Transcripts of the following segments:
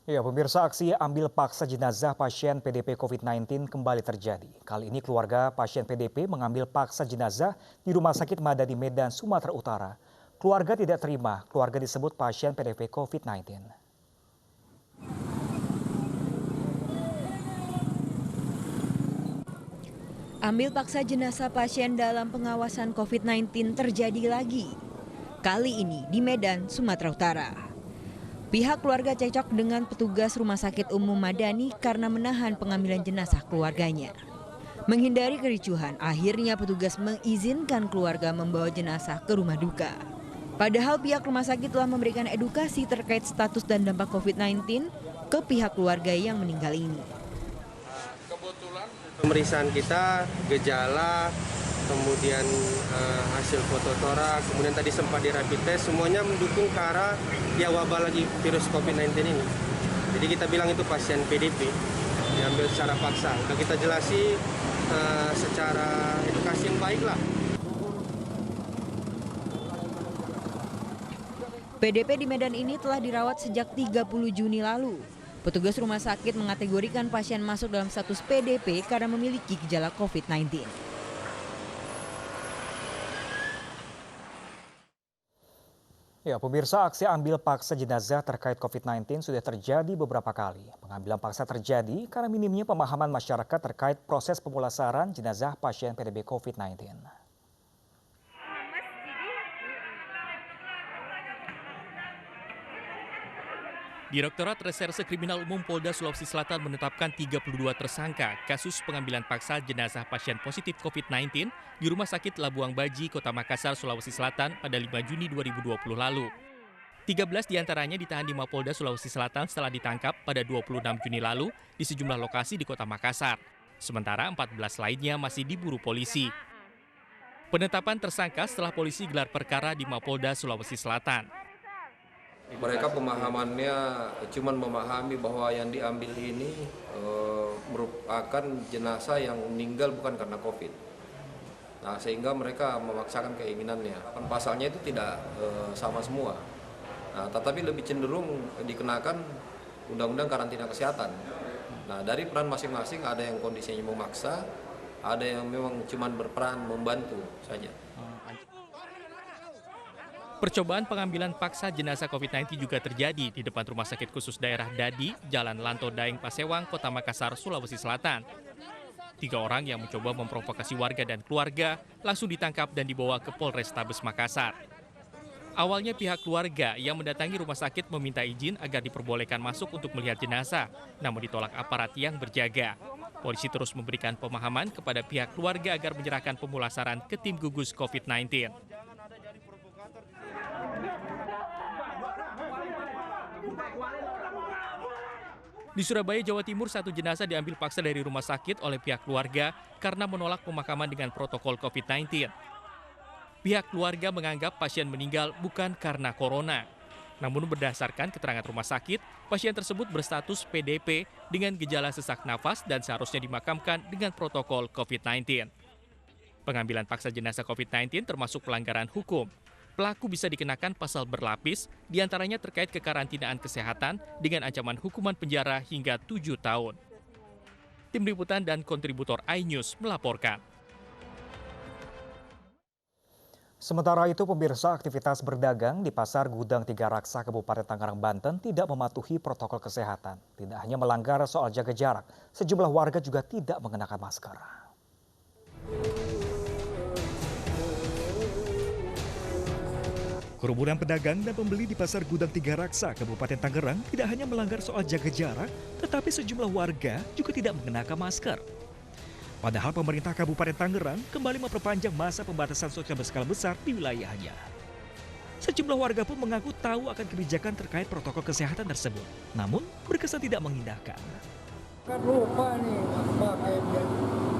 Ya, pemirsa, aksi ambil paksa jenazah pasien PDP COVID-19 kembali terjadi. Kali ini keluarga pasien PDP mengambil paksa jenazah di Rumah Sakit Madani Medan, Sumatera Utara. Keluarga tidak terima, keluarga disebut pasien PDP COVID-19. Ambil paksa jenazah pasien dalam pengawasan COVID-19 terjadi lagi. Kali ini di Medan, Sumatera Utara. Pihak keluarga cekcok dengan petugas Rumah Sakit Umum Madani karena menahan pengambilan jenazah keluarganya. Menghindari kericuhan, akhirnya petugas mengizinkan keluarga membawa jenazah ke rumah duka. Padahal pihak rumah sakit telah memberikan edukasi terkait status dan dampak COVID-19 ke pihak keluarga yang meninggal ini. Kebetulan pemeriksaan kita, gejala, kemudian hasil foto torak, kemudian tadi sempat di rapid test, semuanya mendukung ke arah ya wabah lagi virus COVID-19 ini. Jadi kita bilang itu pasien PDP, diambil secara paksa. Udah kita jelasi secara edukasi yang baik lah. PDP di Medan ini telah dirawat sejak 30 Juni lalu. Petugas rumah sakit mengategorikan pasien masuk dalam status PDP karena memiliki gejala COVID-19. Ya, pemirsa, aksi ambil paksa jenazah terkait COVID-19 sudah terjadi beberapa kali. Pengambilan paksa terjadi karena minimnya pemahaman masyarakat terkait proses pemulasaran jenazah pasien PDP COVID-19. Direktorat Reserse Kriminal Umum Polda Sulawesi Selatan menetapkan 32 tersangka kasus pengambilan paksa jenazah pasien positif COVID-19 di Rumah Sakit Labuang Baji, Kota Makassar, Sulawesi Selatan pada 5 Juni 2020 lalu. 13 diantaranya ditahan di Mapolda Sulawesi Selatan setelah ditangkap pada 26 Juni lalu di sejumlah lokasi di Kota Makassar. Sementara 14 lainnya masih diburu polisi. Penetapan tersangka setelah polisi gelar perkara di Mapolda Sulawesi Selatan. Mereka pemahamannya cuma memahami bahwa yang diambil ini merupakan jenazah yang meninggal bukan karena COVID. Nah, sehingga mereka memaksakan keinginannya. Pasalnya itu tidak sama semua. Nah, tetapi lebih cenderung dikenakan undang-undang karantina kesehatan. Nah, dari peran masing-masing ada yang kondisinya memaksa, ada yang memang cuma berperan membantu saja. Percobaan pengambilan paksa jenazah COVID-19 juga terjadi di depan Rumah Sakit Khusus Daerah Dadi, Jalan Lanto Daeng Pasewang, Kota Makassar, Sulawesi Selatan. 3 orang yang mencoba memprovokasi warga dan keluarga langsung ditangkap dan dibawa ke Polrestabes Makassar. Awalnya pihak keluarga yang mendatangi rumah sakit meminta izin agar diperbolehkan masuk untuk melihat jenazah, namun ditolak aparat yang berjaga. Polisi terus memberikan pemahaman kepada pihak keluarga agar menyerahkan pemulasaran ke tim gugus COVID-19. Di Surabaya, Jawa Timur, satu jenazah diambil paksa dari rumah sakit oleh pihak keluarga karena menolak pemakaman dengan protokol COVID-19. Pihak keluarga menganggap pasien meninggal bukan karena corona. Namun berdasarkan keterangan rumah sakit, pasien tersebut berstatus PDP dengan gejala sesak nafas dan seharusnya dimakamkan dengan protokol COVID-19. Pengambilan paksa jenazah COVID-19 termasuk pelanggaran hukum. Pelaku bisa dikenakan pasal berlapis, diantaranya terkait kekarantinaan kesehatan dengan ancaman hukuman penjara hingga 7 tahun. Tim Liputan dan kontributor iNews melaporkan. Sementara itu, pemirsa, aktivitas berdagang di Pasar Gudang Tiga Raksa, Kabupaten Tangerang, Banten tidak mematuhi protokol kesehatan. Tidak hanya melanggar soal jaga jarak, sejumlah warga juga tidak mengenakan masker. Kerumunan pedagang dan pembeli di Pasar Gudang Tiga Raksa, Kabupaten Tangerang tidak hanya melanggar soal jaga jarak, tetapi sejumlah warga juga tidak mengenakan masker. Padahal pemerintah Kabupaten Tangerang kembali memperpanjang masa pembatasan sosial berskala besar di wilayahnya. Sejumlah warga pun mengaku tahu akan kebijakan terkait protokol kesehatan tersebut, namun berkesan tidak mengindahkan. Kan lupa nih, pakai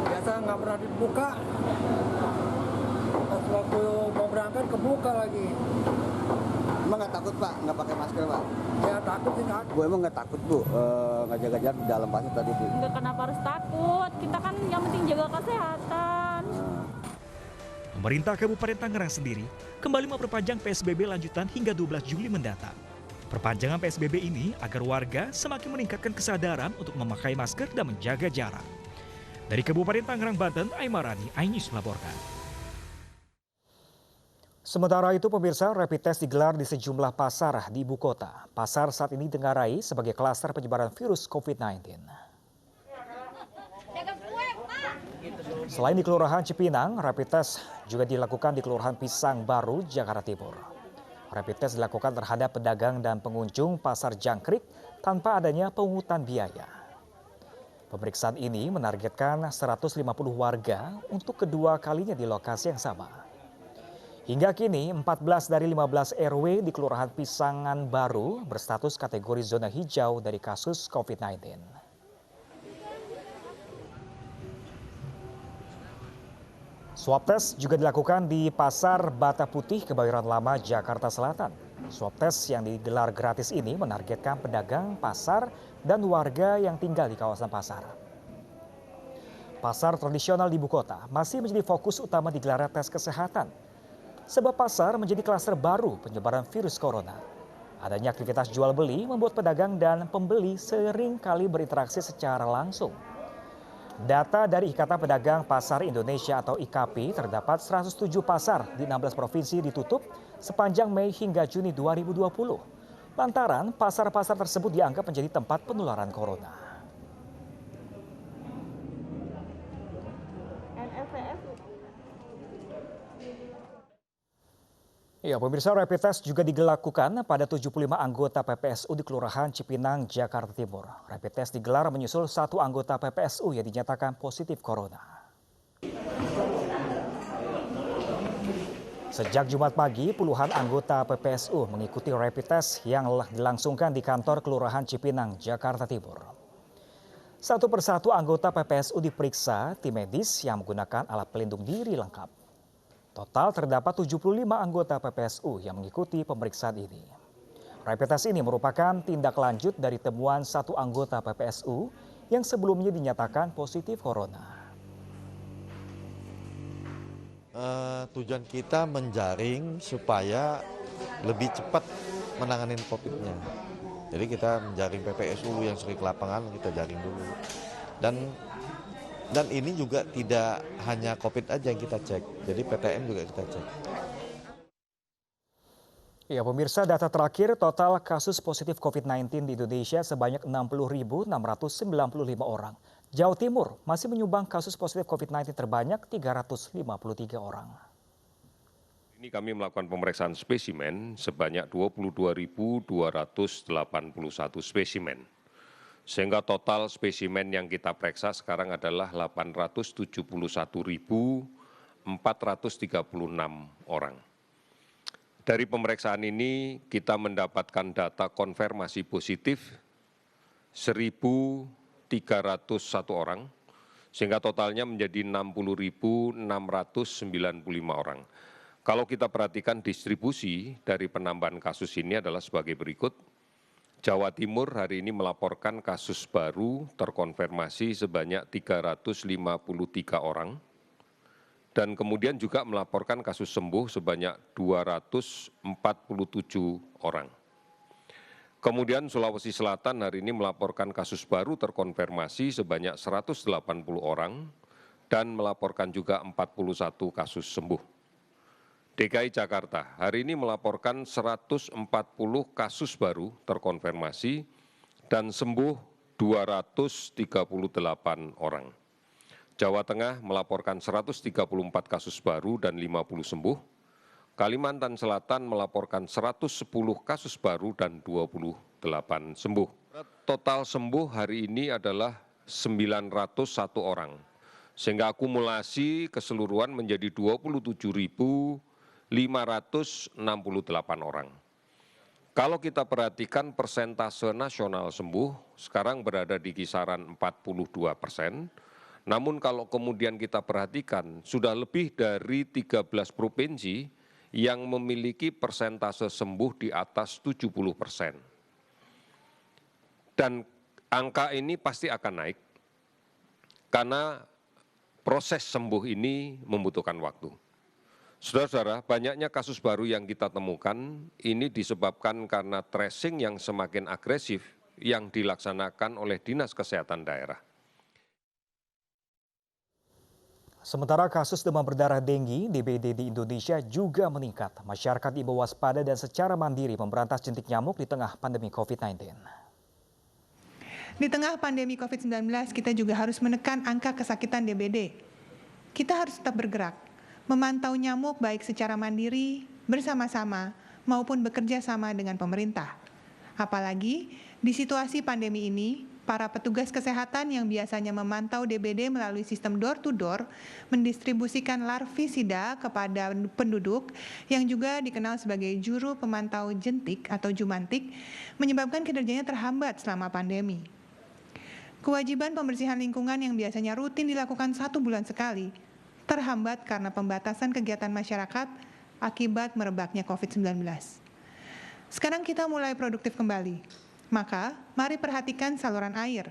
biasa nggak pernah dibuka. Pas waktu mau berangkat kebuka lagi. Emang nggak takut Pak, nggak pakai masker Pak? Ya takut sih takut. Bu emang nggak takut Bu, nggak jaga jarak di dalam pasar tadi Bu? Nggak, kenapa harus takut? Kita kan yang penting jaga kesehatan. Pemerintah Kabupaten Tangerang sendiri kembali memperpanjang PSBB lanjutan hingga 12 Juli mendatang. Perpanjangan PSBB ini agar warga semakin meningkatkan kesadaran untuk memakai masker dan menjaga jarak. Dari Kabupaten Tangerang, Banten, Aimarani, iNews melaporkan. Sementara itu pemirsa, rapid test digelar di sejumlah pasar di ibu kota. Pasar saat ini ditengarai sebagai klaster penyebaran virus COVID-19. Selain di Kelurahan Cipinang, rapid test juga dilakukan di Kelurahan Pisang Baru, Jakarta Timur. Rapid test dilakukan terhadap pedagang dan pengunjung pasar jangkrik tanpa adanya pungutan biaya. Pemeriksaan ini menargetkan 150 warga untuk kedua kalinya di lokasi yang sama. Hingga kini 14 dari 15 RW di Kelurahan Pisangan Baru berstatus kategori zona hijau dari kasus COVID-19. Swab test juga dilakukan di Pasar Bata Putih, Kebayoran Lama, Jakarta Selatan. Swab test yang digelar gratis ini menargetkan pedagang pasar dan warga yang tinggal di kawasan pasar. Pasar tradisional di ibu kota masih menjadi fokus utama digelar tes kesehatan. Sebab pasar menjadi klaster baru penyebaran virus corona. Adanya aktivitas jual beli membuat pedagang dan pembeli sering kali berinteraksi secara langsung. Data dari Ikatan Pedagang Pasar Indonesia atau IKP terdapat 107 pasar di 16 provinsi ditutup sepanjang Mei hingga Juni 2020. Lantaran pasar-pasar tersebut dianggap menjadi tempat penularan corona. Ya, pemirsa, rapid test juga dilakukan pada 75 anggota PPSU di Kelurahan Cipinang, Jakarta Timur. Rapid test digelar menyusul satu anggota PPSU yang dinyatakan positif corona. Sejak Jumat pagi, puluhan anggota PPSU mengikuti rapid test yang dilangsungkan di kantor Kelurahan Cipinang, Jakarta Timur. Satu persatu anggota PPSU diperiksa tim medis yang menggunakan alat pelindung diri lengkap. Total terdapat 75 anggota PPSU yang mengikuti pemeriksaan ini. Rapid test ini merupakan tindak lanjut dari temuan satu anggota PPSU yang sebelumnya dinyatakan positif corona. Tujuan kita menjaring supaya lebih cepat menangani COVID-nya. Jadi kita menjaring PPSU yang sering ke lapangan, kita jaring dulu. Dan ini juga tidak hanya COVID aja yang kita cek, jadi PTM juga kita cek. Ya, pemirsa, data terakhir total kasus positif COVID-19 di Indonesia sebanyak 60.695 orang. Jawa Timur masih menyumbang kasus positif COVID-19 terbanyak 353 orang. Ini kami melakukan pemeriksaan spesimen sebanyak 22.281 spesimen. Sehingga total spesimen yang kita periksa sekarang adalah 871.436 orang. Dari pemeriksaan ini kita mendapatkan data konfirmasi positif 1.301 orang, sehingga totalnya menjadi 60.695 orang. Kalau kita perhatikan distribusi dari penambahan kasus ini adalah sebagai berikut. Jawa Timur hari ini melaporkan kasus baru terkonfirmasi sebanyak 353 orang. Dan kemudian juga melaporkan kasus sembuh sebanyak 247 orang. Kemudian Sulawesi Selatan hari ini melaporkan kasus baru terkonfirmasi sebanyak 180 orang dan melaporkan juga 41 kasus sembuh. DKI Jakarta hari ini melaporkan 140 kasus baru terkonfirmasi dan sembuh 238 orang. Jawa Tengah melaporkan 134 kasus baru dan 50 sembuh. Kalimantan Selatan melaporkan 110 kasus baru dan 28 sembuh. Total sembuh hari ini adalah 901 orang, sehingga akumulasi keseluruhan menjadi 27.568 orang. Kalau kita perhatikan persentase nasional sembuh, sekarang berada di kisaran 42%. Namun kalau kemudian kita perhatikan, sudah lebih dari 13 provinsi yang memiliki persentase sembuh di atas 70%. Dan angka ini pasti akan naik, karena proses sembuh ini membutuhkan waktu. Saudara-saudara, banyaknya kasus baru yang kita temukan ini disebabkan karena tracing yang semakin agresif yang dilaksanakan oleh Dinas Kesehatan Daerah. Sementara kasus demam berdarah dengue (DBD) di Indonesia juga meningkat. Masyarakat diimbau waspada dan secara mandiri memberantas jentik nyamuk di tengah pandemi COVID-19. Di tengah pandemi COVID-19, kita juga harus menekan angka kesakitan DBD. Kita harus tetap bergerak, memantau nyamuk baik secara mandiri, bersama-sama, maupun bekerja sama dengan pemerintah. Apalagi di situasi pandemi ini, para petugas kesehatan yang biasanya memantau DBD melalui sistem door-to-door mendistribusikan larvisida kepada penduduk yang juga dikenal sebagai juru pemantau jentik atau jumantik, menyebabkan kinerjanya terhambat selama pandemi. Kewajiban pembersihan lingkungan yang biasanya rutin dilakukan 1 bulan sekali, terhambat karena pembatasan kegiatan masyarakat akibat merebaknya COVID-19. Sekarang kita mulai produktif kembali. Maka, mari perhatikan saluran air,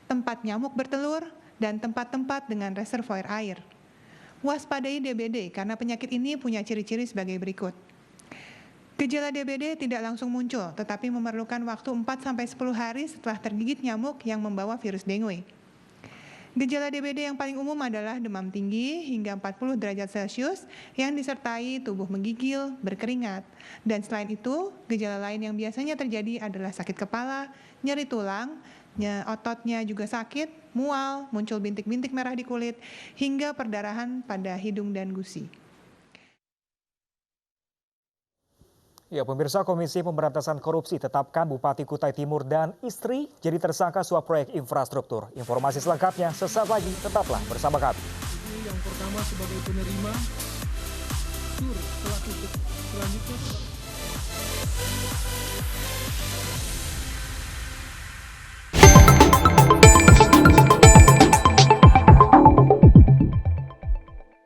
tempat nyamuk bertelur, dan tempat-tempat dengan reservoir air. Waspadai DBD karena penyakit ini punya ciri-ciri sebagai berikut. Gejala DBD tidak langsung muncul, tetapi memerlukan waktu 4-10 hari setelah tergigit nyamuk yang membawa virus dengue. Gejala DBD yang paling umum adalah demam tinggi hingga 40 derajat Celcius yang disertai tubuh menggigil, berkeringat. Dan selain itu, gejala lain yang biasanya terjadi adalah sakit kepala, nyeri tulang, ototnya juga sakit, mual, muncul bintik-bintik merah di kulit, hingga perdarahan pada hidung dan gusi. Ya, pemirsa, Komisi Pemberantasan Korupsi tetapkan Bupati Kutai Timur dan istri jadi tersangka suap proyek infrastruktur. Informasi selengkapnya sesaat lagi, tetaplah bersama kami. Yang pertama sebagai penerima, selanjutnya